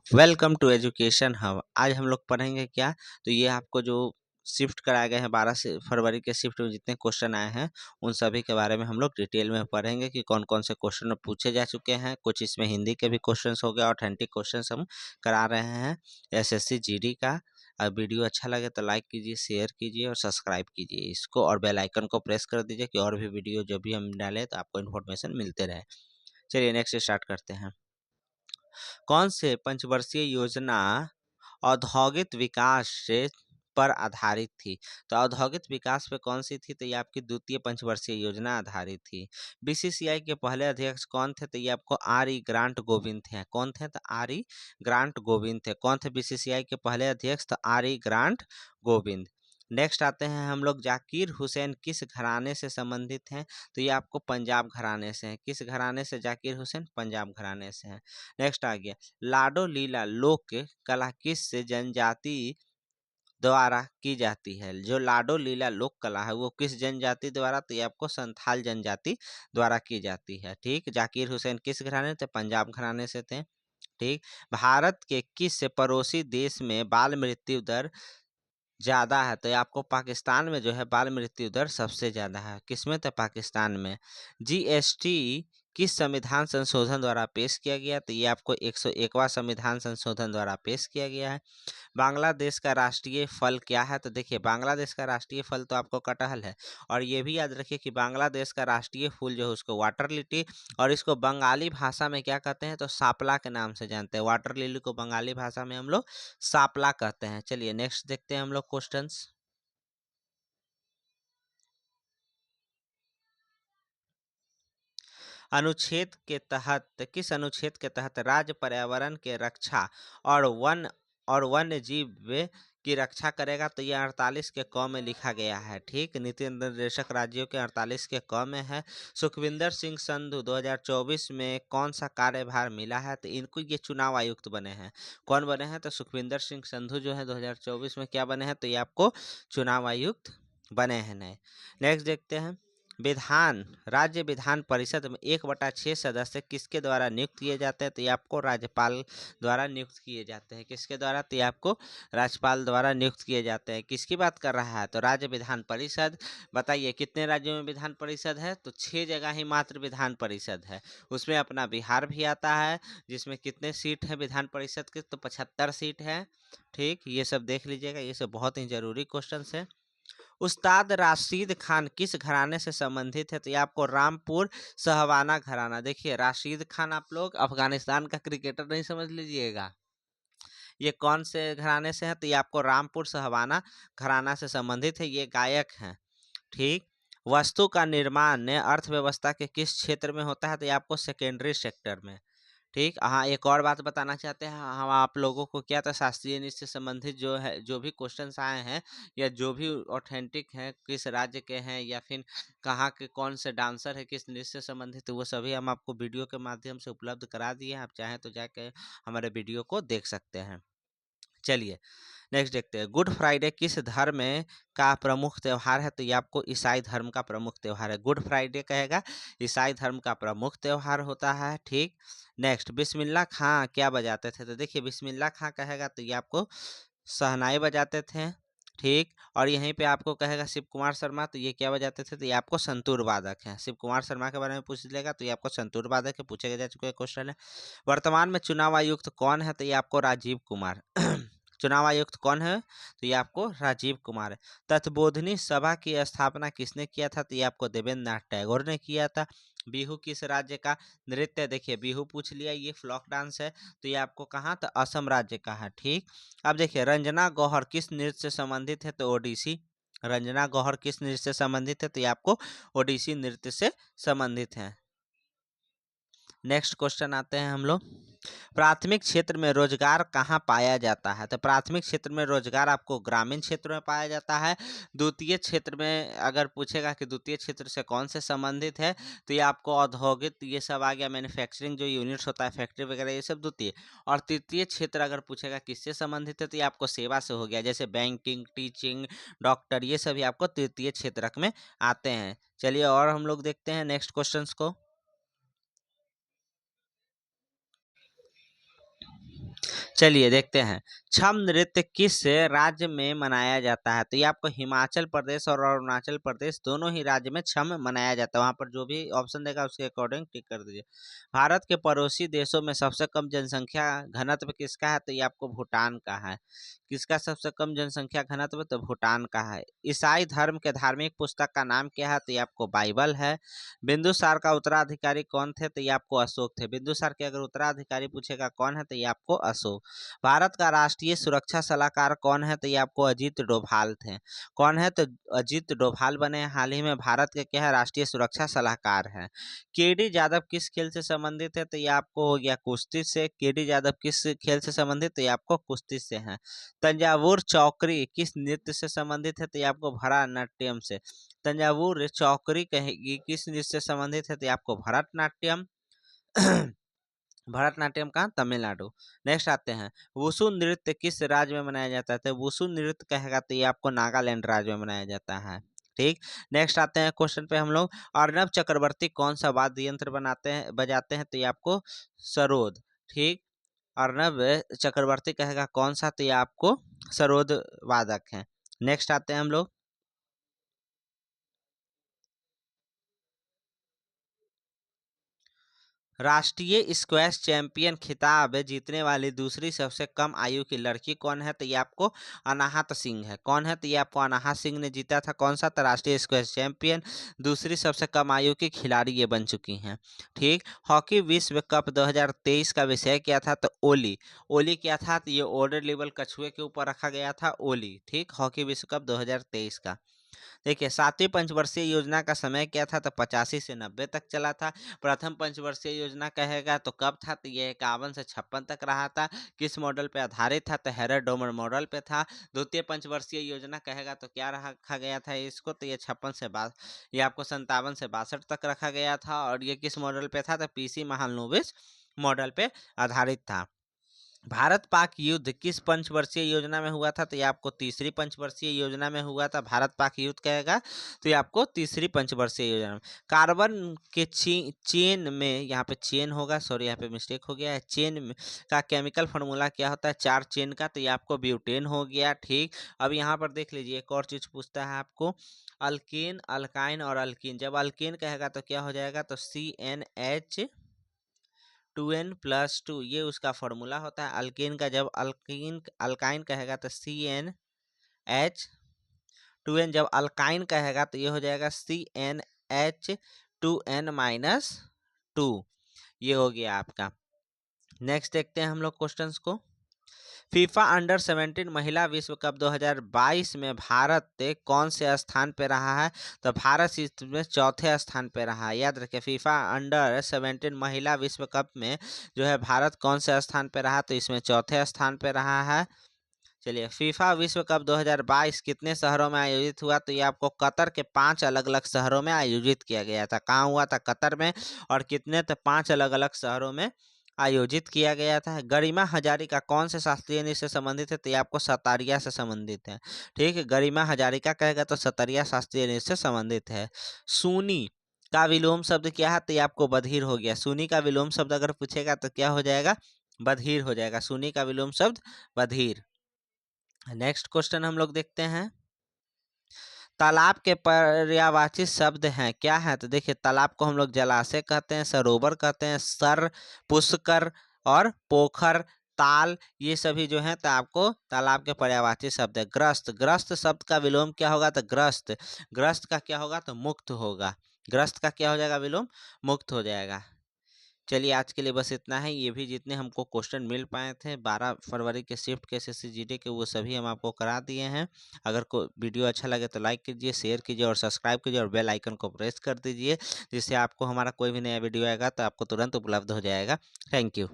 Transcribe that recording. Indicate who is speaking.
Speaker 1: Welcome to education hub. आज हम लोग पढ़ेंगे क्या, तो ये आपको जो शिफ्ट कराए गए हैं 12 से फरवरी के शिफ्ट में जितने क्वेश्चन आए हैं उन सभी के बारे में हम लोग डिटेल में पढ़ेंगे कि कौन कौन से क्वेश्चन पूछे जा चुके हैं। कुछ इसमें हिंदी के भी क्वेश्चंस हो गए, ऑथेंटिक क्वेश्चंस हम करा रहे हैं एसएससी जीडी का। वीडियो अच्छा लगे तो लाइक कीजिए, शेयर कीजिए और सब्सक्राइब कीजिए इसको, और बेल आइकन को प्रेस कर दीजिए कि और भी वीडियो जब भी हम डालें तो आपको इन्फॉर्मेशन मिलते रहे। चलिए नेक्स्ट स्टार्ट करते हैं। कौन से पंचवर्षीय योजना औद्योगिक विकास से पर आधारित थी? तो औद्योगिक विकास पे कौन सी थी? तो ये आपकी द्वितीय पंचवर्षीय योजना आधारित थी। बीसीसीआई के पहले अध्यक्ष कौन थे? तो ये आपको आर ई ग्रांट गोविंद थे। कौन थे? तो आर ई ग्रांट गोविंद थे। कौन थे बीसीसीआई के पहले अध्यक्ष? तो R E grant Govind. Next आते हैं हम लोग, जाकिर हुसैन किस घराने से संबंधित हैं? तो ये आपको पंजाब घराने से हैं। किस घराने से जाकिर हुसैन? पंजाब घराने से हैं। नेक्स्ट आ गया, लाडो लीला लोक कला किस से जनजाति द्वारा की जाती है? जो लाडो लीला लोक कला है वो किस जनजाति द्वारा? तो ये आपको संथाल जनजाति द्वारा की जाती है। ठीक, जाकिर हुसैन किस घराने थे? पंजाब घराने से थे। ठीक, भारत के किस पड़ोसी देश में बाल मृत्यु दर ज़्यादा है? तो ये आपको पाकिस्तान में जो है बाल मृत्यु दर सबसे ज़्यादा है। किसमें? तो पाकिस्तान में। जीएसटी किस संविधान संशोधन द्वारा पेश किया गया? तो ये आपको 101वां संविधान संशोधन द्वारा पेश किया गया है। बांग्लादेश का राष्ट्रीय फल क्या है? तो देखिए, बांग्लादेश का राष्ट्रीय फल तो आपको कटहल है। और ये भी याद रखिए कि बांग्लादेश का राष्ट्रीय फूल जो है उसको वाटर लिली, और इसको बंगाली भाषा में क्या कहते हैं? तो सापला के नाम से जानते हैं। वाटर लिली को बंगाली भाषा में हम लोग सापला कहते हैं। चलिए नेक्स्ट देखते हैं हम लोग क्वेश्चंस। अनुच्छेद के तहत, किस अनुच्छेद के तहत राज्य पर्यावरण के रक्षा और वन्य जीव की रक्षा करेगा? तो ये 48 के क में लिखा गया है। ठीक, नीति निर्देशक राज्यों के 48 के क में है। सुखविंदर सिंह संधू 2024 में कौन सा कार्यभार मिला है? तो इनको ये चुनाव आयुक्त बने हैं। कौन बने हैं? तो सुखविंदर सिंह संधू जो है 2024 में क्या बने हैं? तो ये आपको चुनाव आयुक्त बने हैं नए। नेक्स्ट देखते हैं, राज्य विधान परिषद में 1/6 सदस्य किसके द्वारा नियुक्त किए जाते हैं? तो ये आपको राज्यपाल द्वारा नियुक्त किए जाते हैं। किसके द्वारा? तो ये आपको राज्यपाल द्वारा नियुक्त किए जाते हैं। किसकी बात कर रहा है? तो राज्य विधान परिषद। बताइए कितने राज्यों में विधान परिषद है? तो 6 जगह ही मात्र विधान परिषद है। उसमें अपना बिहार भी आता है, जिसमें कितने सीट है विधान परिषद के? तो 75 सीट है। ठीक, ये सब देख लीजिएगा, ये सब बहुत ही जरूरी क्वेश्चन है। उस्ताद राशिद खान किस घराने से संबंधित है? तो ये आपको रामपुर सहवाना घराना। देखिए, राशिद खान आप लोग अफगानिस्तान का क्रिकेटर नहीं समझ लीजिएगा। ये कौन से घराने से है? तो ये आपको रामपुर सहवाना घराना से संबंधित है। ये गायक हैं। ठीक, वस्तु का निर्माण अर्थव्यवस्था के किस क्षेत्र में होता है? तो ये आपको सेकेंडरी सेक्टर में। ठीक, हाँ, एक और बात बताना चाहते हैं हम आप लोगों को, क्या था, शास्त्रीय नृत्य से संबंधित जो है, जो भी क्वेश्चंस आए हैं या जो भी ऑथेंटिक हैं, किस राज्य के हैं या फिर कहाँ के कौन से डांसर है, किस नृत्य से संबंधित, वो सभी हम आपको वीडियो के माध्यम से उपलब्ध करा दिए हैं। आप चाहें तो जाके हमारे वीडियो को देख सकते हैं। चलिए नेक्स्ट देखते हैं, गुड फ्राइडे किस धर्म का प्रमुख त्यौहार है? तो ये आपको ईसाई धर्म का प्रमुख त्यौहार है। गुड फ्राइडे कहेगा ईसाई धर्म का प्रमुख त्यौहार होता है। ठीक, नेक्स्ट, बिस्मिल्लाह खां क्या बजाते थे? तो देखिए, बिस्मिल्लाह खां कहेगा तो ये आपको शहनाई बजाते थे। ठीक, और यहीं पे आपको कहेगा शिव कुमार शर्मा, तो ये क्या बजाते थे? तो ये आपको संतूर वादक है। शिव कुमार शर्मा के बारे में पूछ लेगा तो ये आपको संतूर वादक है, पूछे जा चुके क्वेश्चन है। वर्तमान में चुनाव आयुक्त कौन है? तो ये आपको राजीव कुमार चुनाव आयुक्त कौन है? तो ये आपको राजीव कुमार है। तत्बोधिनी सभा की स्थापना किसने किया था? तो ये आपको देवेंद्र नाथ टैगोर ने किया था। बिहू किस राज्य का नृत्य? देखिए, बिहू पूछ लिया, ये फ्लॉक डांस है। तो ये आपको कहाँ? तो असम राज्य का है। ठीक, अब देखिए, रंजना गौहर किस नृत्य से संबंधित है? तो ओडिसी। रंजना गौहर किस नृत्य से संबंधित है? तो ये आपको ओडिसी नृत्य से संबंधित है। नेक्स्ट क्वेश्चन आते हैं हम लोग, प्राथमिक क्षेत्र में रोजगार कहाँ पाया जाता है? तो प्राथमिक क्षेत्र में रोजगार आपको ग्रामीण क्षेत्र में पाया जाता है। द्वितीय क्षेत्र में अगर पूछेगा कि द्वितीय क्षेत्र से कौन से संबंधित है, तो ये आपको औद्योगिक ये सब आ गया, मैन्युफैक्चरिंग जो यूनिट्स होता है, फैक्ट्री वगैरह, ये सब द्वितीय। और तृतीय क्षेत्र अगर पूछेगा किससे संबंधित है, तो ये आपको सेवा से हो गया, जैसे बैंकिंग, टीचिंग, डॉक्टर, ये सभी आपको तृतीय क्षेत्र में आते हैं। चलिए और हम लोग देखते हैं नेक्स्ट क्वेश्चन को। चलिए देखते हैं, छम नृत्य किस राज्य में मनाया जाता है? तो ये आपको हिमाचल प्रदेश और अरुणाचल प्रदेश दोनों ही राज्य में छम मनाया जाता है। वहां पर जो भी ऑप्शन देगा उसके अकॉर्डिंग टिक कर दीजिए। भारत के पड़ोसी देशों में सबसे कम जनसंख्या घनत्व किसका है? तो ये आपको भूटान का है। किसका सबसे कम जनसंख्या घनत्व? तो भूटान का है। ईसाई धर्म के धार्मिक पुस्तक का नाम क्या है? तो ये आपको बाइबल है। बिंदुसार का उत्तराधिकारी कौन थे? तो ये आपको अशोक थे। बिंदुसार के अगर उत्तराधिकारी पूछेगा कौन है, तो ये आपको अशोक। भारत का राष्ट्रीय सुरक्षा सलाहकार कौन है? तो ये आपको अजीत डोभाल थे। कौन है? तो अजीत डोभाल बने हैं हाल ही में भारत के क्या है, राष्ट्रीय सुरक्षा सलाहकार है। केडी यादव किस खेल से संबंधित है? तो ये आपको हो गया कुश्ती से। केडी यादव किस खेल से संबंधित? तो ये आपको कुश्ती से है। तंजावुर चौकरी किस नृत्य से संबंधित है? तो ये आपको भरतनाट्यम से। तंजावुर चौकरी कहेगी किस नृत्य से संबंधित है? तो ये आपको भरतनाट्यम। भरतनाट्यम कहाँ? तमिलनाडु। नेक्स्ट आते हैं, वुशु नृत्य किस राज्य में मनाया जाता है? तो वुशु नृत्य कहेगा तो ये आपको नागालैंड राज्य में मनाया जाता है। ठीक। नेक्स्ट आते हैं क्वेश्चन पे हम लोग, अर्नब चक्रवर्ती कौन सा वाद्य यंत्र बनाते हैं बजाते हैं? तो ये आपको सरोद। ठीक। अर्नब चक्रवर्ती कहेगा कौन सा? तो ये आपको सरोद वादक है। नेक्स्ट आते हैं हम लोग, राष्ट्रीय स्क्वैश चैंपियन खिताब जीतने वाली दूसरी सबसे कम आयु की लड़की कौन है? तो ये आपको अनाहत सिंह है। कौन है? तो ये आपको अनाहत सिंह ने जीता था। कौन सा? तो राष्ट्रीय स्क्वैश चैंपियन। दूसरी सबसे कम आयु की खिलाड़ी ये बन चुकी हैं। ठीक। हॉकी विश्व कप 2023 का विषय क्या था? तो ओली। ओली क्या था? तो ये ऑर्डर लेवल कछुए के ऊपर रखा गया था, ओली। ठीक। हॉकी विश्व कप 2023 का। देखिए, सातवीं पंचवर्षीय योजना का समय क्या था? तो 85 से 90 तक चला था। प्रथम पंचवर्षीय योजना कहेगा तो कब था? तो ये 51 से 56 तक रहा था। किस मॉडल पे आधारित था? तो हेरर डोमर मॉडल पे था। द्वितीय पंचवर्षीय योजना कहेगा तो क्या रखा गया था इसको? तो ये 56 से ये आपको 57 से 62 तक रखा गया था। और ये किस मॉडल पे था? तो पीसी महालनोबिस मॉडल पे आधारित था। भारत पाक युद्ध किस पंचवर्षीय योजना में हुआ था? तो ये आपको तीसरी पंचवर्षीय योजना में हुआ था। भारत पाक युद्ध कहेगा तो ये आपको तीसरी पंचवर्षीय योजना में। कार्बन के चेन में, यहाँ पे चेन होगा, सॉरी यहाँ पे मिस्टेक हो गया है, चेन में का केमिकल फार्मूला क्या होता है? 4 चेन का। तो ये आपको ब्यूटेन हो गया। ठीक। अब यहाँ पर देख लीजिए, एक और चीज पूछता है आपको, अल्केन, अल्काइन और अल्कीन। जब अल्केन कहेगा तो क्या हो जाएगा? तो CnH2n+2, ये उसका फॉर्मूला होता है अल्केन का। जब अल्काइन कहेगा तो CnH2n। जब अल्काइन कहेगा तो ये हो जाएगा CnH2n-2, ये हो गया आपका। नेक्स्ट देखते हैं हम लोग क्वेश्चंस को। फीफा अंडर 17 महिला विश्व कप 2022 में भारत कौन से स्थान पे रहा है? तो भारत इसमें चौथे स्थान पे रहा है। याद रखिए, फीफा अंडर 17 महिला विश्व कप में जो है भारत कौन से स्थान पे रहा? तो इसमें चौथे स्थान पे रहा है। चलिए, फीफा विश्व कप 2022 कितने शहरों में आयोजित हुआ? तो ये आपको कतर के 5 अलग अलग शहरों में आयोजित किया गया था। कहाँ हुआ था? कतर में। और कितने? तो 5 अलग अलग शहरों में आयोजित किया गया था। गरिमा हजारिका कौन से शास्त्रीय नृत्य से संबंधित है? तो ये आपको सतारिया से संबंधित है। ठीक है। गरिमा हजारिका कहेगा तो सतारिया शास्त्रीय नृत्य से संबंधित है। सूनी का विलोम शब्द क्या है? तो ये आपको बधिर हो गया। सूनी का विलोम शब्द अगर पूछेगा तो क्या हो जाएगा? बधिर हो जाएगा। सूनी का विलोम शब्द बधिर। नेक्स्ट क्वेश्चन हम लोग देखते हैं, तालाब के पर्यायवाची शब्द हैं, क्या है? तो देखिए, तालाब को हम लोग जलाशय कहते हैं, सरोवर कहते हैं, सर, पुष्कर और पोखर, ताल, ये सभी जो है तो आपको तालाब के पर्यायवाची शब्द है। ग्रस्त, ग्रस्त शब्द का विलोम क्या होगा? तो ग्रस्त, ग्रस्त का क्या होगा? तो मुक्त होगा। ग्रस्त का क्या हो जाएगा? विलोम मुक्त हो जाएगा। चलिए, आज के लिए बस इतना है। ये भी जितने हमको क्वेश्चन मिल पाए थे 12 फरवरी के शिफ्ट के एसएससी जीडी के, वो सभी हम आपको करा दिए हैं। अगर कोई वीडियो अच्छा लगे तो लाइक कीजिए, शेयर कीजिए और सब्सक्राइब कीजिए और बेल आइकन को प्रेस कर दीजिए, जिससे आपको हमारा कोई भी नया वीडियो आएगा तो आपको तुरंत उपलब्ध हो जाएगा। Thank you.